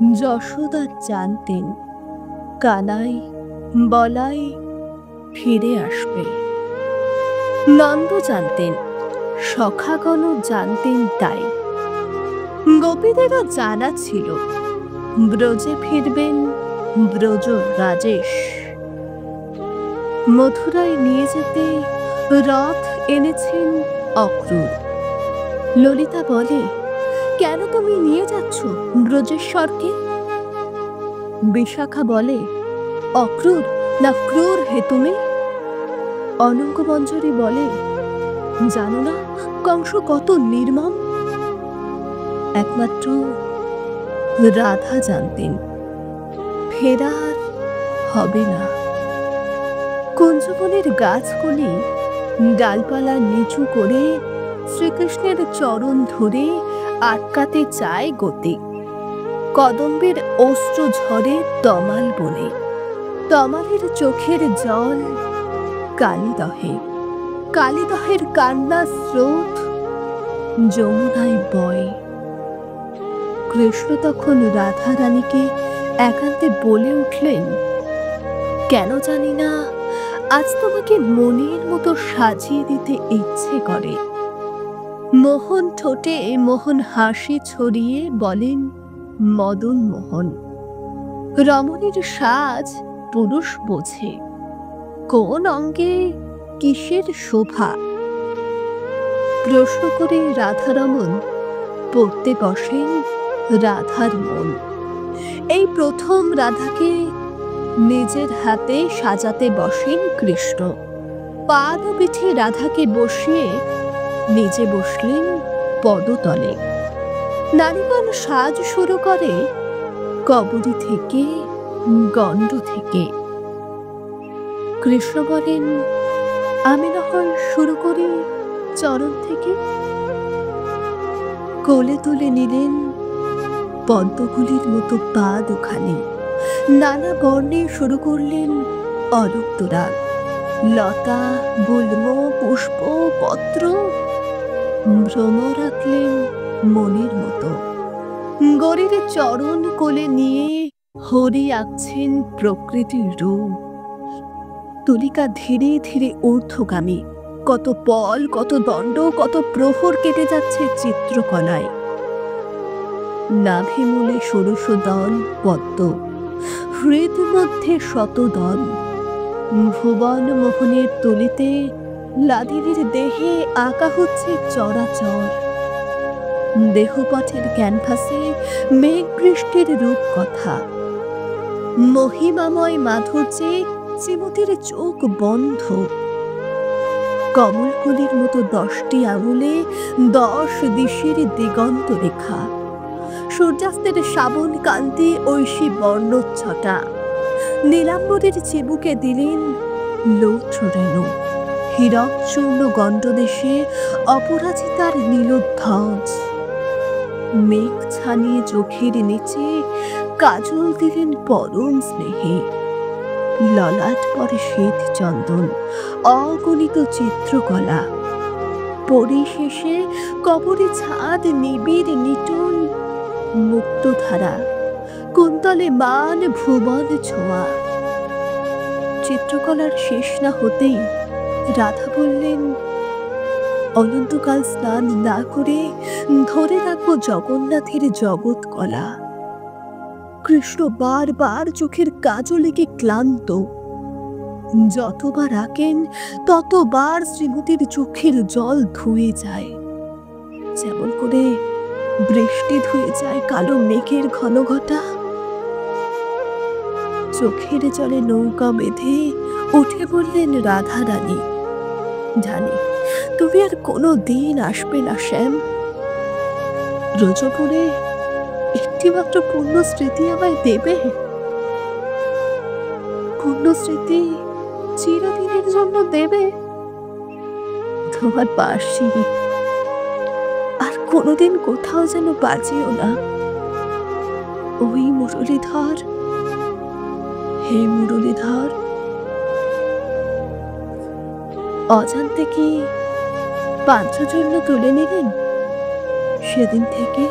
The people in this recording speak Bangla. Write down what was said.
যশোদা জানতেন কানাই বলাই ফিরে আসবে। নন্দ জানতেন, সখাগণ জানতেন তাই। গোপীদেরও জানা ছিল ব্রজে ফিরবেন ব্রজ রাজেশ। মথুরায় নিয়ে যেতে রথ এনেছেন অক্রূর। ললিতা বলে, কেন তুমি নিয়ে যাচ্ছ ব্রজেশ্বরকে? বিশাখা বলে, অক্রূর না ক্রূর হে তুমি? অনঙ্গ মঞ্জরি বলে, জানো না কংস কত নির্মম? একমাত্র রাধা জানতেন ফেরার হবে না। কুঞ্জবনের গাছগুলি ডালপালা নিচু করে শ্রীকৃষ্ণের চরণ ধরে আটকাতে চায় গতি। কদম্বের অশ্রু ঝরে তমাল বনে, তমালের চোখের জল কালিদহে, কালিদহের কান্না স্রোত যমুনায় বয়। কৃষ্ণ তখন রাধা রানীকে একান্তে বলে উঠলেন, কেন জানি না আজ তোমাকে মনের মতো সাজিয়ে দিতে ইচ্ছে করে। মোহন ঠোঁটে মোহন হাসি ছড়িয়ে বলেন, মদন মোহন। রমণীর সাজ পুরুষ বোঝে, কোন অঙ্গে কিসের শোভা। প্রশ্ন করে রাধারমণ পড়তে বসেন রাধার মন। এই প্রথম রাধাকে নিজের হাতে সাজাতে বসেন কৃষ্ণ। পাদ পিঠে রাধাকে বসিয়ে নিজে বসলেন পদতলে। নারীগণ সাজ শুরু করে কবরী থেকে, গণ্ড থেকে। কৃষ্ণ বলেন, আমি না হয় শুরু করি চরণ থেকে। কোলে তুলে নিলেন পদ্মগুলির মতো পা দুখানি। নানা বর্ণে শুরু করলেন অলুত্তরা। লতা, গুল্ম, পুষ্প, পত্র ভ্রমর আঁকলেন মনের মতো। গরির চরণ কোলে নিয়ে হরি আঁকছেন প্রকৃতির রূপ। তুলিকা ধীরে ধীরে ঊর্ধ্বগামী। কত পল, কত দণ্ড, কত প্রহর কেটে যাচ্ছে চিত্রকলায়। নাভিমূলে ষোড়শ দল পদ্ম, হৃদ মধ্যে শতদল। ভুবন মোহনের তুলিতে লাদিনীর দেহে আঁকা হচ্ছে চরাচর। দেহপথের ক্যানভাসে মেঘ বৃষ্টির রূপকথা। মহিমাময় মাধুর্যে শ্রীমতীর চোখ বন্ধ। কমলকুলির মতো 10টি আঙুলে 10 দিশের দিগন্ত রেখা। সূর্যাস্তের শ্রাবণ কান্তি ঐশী বর্ণচ্ছটা। নীলাম্বরের চিবুকে দিলেন লৌত্র রেণু। হীরক চূর্ণ গণ্ডদেশে অপরাজিতার নীলোধ্বজ। মেঘ ছানিয়ে চোখের নিচে কাজল দিলেন পরম স্নেহে। ললাট পরে শ্বেত চন্দন, অগণিত চিত্রকলা। পরিশেষে কবরে ছাদ নিবিড় নিটুন মুক্তধারা। কুন্তলে মান ভুবন ছোঁয়া। চিত্রকলার শেষ না হতেই রাধা বললেন, অনন্তকাল স্নান না করে ধরে রাখবো জগন্নাথের জগৎ কলা। কৃষ্ণ বারবার চোখের কাজলে ক্লান্ত। যতবার আঁকেন ততবার শ্রীমতীর চোখের জল ধুয়ে যায়, যেমন করে বৃষ্টি ধুয়ে যায় কালো মেঘের ঘন ঘটা। চোখের জলে নৌকা বেঁধে উঠে বললেন রাধা রানী, জানি তুমি আর কোনো দিন আসবে না শ্যাম। ব্রজপুরে একটি মাত্র পূর্ণ স্মৃতি আমায় দেবে। পূর্ণ স্মৃতি চিরদিনের জন্য দেবে। তোমার বাঁশি আর কোনোদিন কোথাও যেন বাজেও না। ওই মুরলীধর, হে মুরলীধর। অজান্তে কি পাঞ্চজন্য তুলে নিলেন সেদিন থেকে?